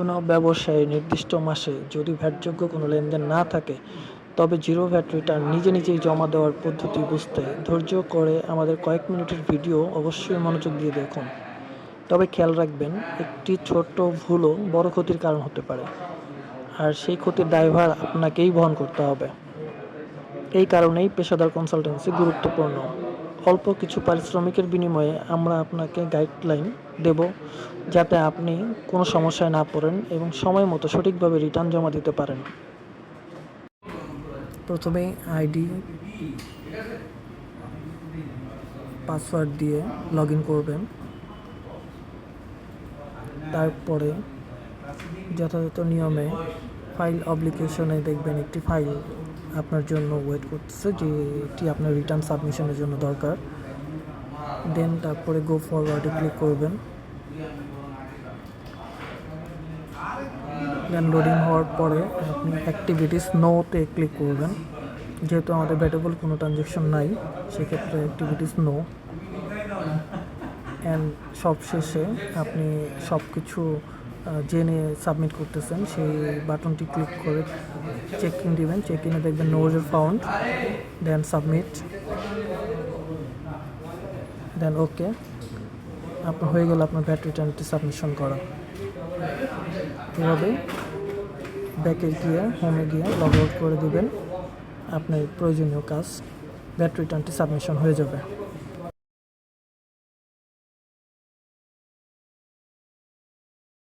কোনো ব্যবসায়ী নির্দিষ্ট মাসে যদি ভ্যাটযোগ্য কোনো লেনদেন না থাকে, তবে জিরো ভ্যাট রিটার্ন নিজেই জমা দেওয়ার পদ্ধতি বুঝতে ধৈর্য করে আমাদের কয়েক মিনিটের ভিডিও অবশ্যই মনোযোগ দিয়ে দেখুন। তবে খেয়াল রাখবেন, একটি ছোট্ট ভুলও বড় ক্ষতির কারণ হতে পারে, আর সেই ক্ষতির দায়ভার আপনাকেই বহন করতে হবে। এই কারণেই পেশাদার কনসালটেন্সি গুরুত্বপূর্ণ। অল্প কিছু পারিশ্রমিকের বিনিময়ে আমরা আপনাকে গাইডলাইন দেব, যাতে আপনি কোনো সমস্যায় না পড়েন এবং সময় মতো সঠিকভাবে রিটার্ন জমা দিতে পারেন। প্রথমে আইডি পাসওয়ার্ড দিয়ে লগ ইন করবেন। তারপরে যথাযথ নিয়মে ফাইল অ্যাপ্লিকেশনে দেখবেন একটি ফাইল আপনার জন্য ওয়েট করতেছে, যেটি আপনার রিটার্ন সাবমিশনের জন্য দরকার। দেন তারপরে গো ফরওয়ার্ডে ক্লিক করবেন। দেন লোডিং হওয়ার পরে আপনি অ্যাক্টিভিটিস নোতে ক্লিক করবেন। যেহেতু আমাদের ভ্যাটেবল কোনো ট্রানজ্যাকশন নাই, সেক্ষেত্রে অ্যাক্টিভিটিস নো। অ্যান্ড সবশেষে আপনি সব কিছু জেনে সাবমিট করতেছেন সেই বাটনটি ক্লিক করে চেক ইন দিবেন। চেক ইনে দেখবেন নো রিজাল্ট ফাউন্ড, দেন সাবমিট, দেন ওকে। আপনার হয়ে গেল আপনার ভ্যাট রিটার্নটি সাবমিশন করা। এভাবে ব্যাকে গিয়ে হোমে গিয়ে লগ আউট করে দিবেন, আপনার প্রয়োজনীয় কাজ ভ্যাট রিটার্নটি সাবমিশন হয়ে যাবে।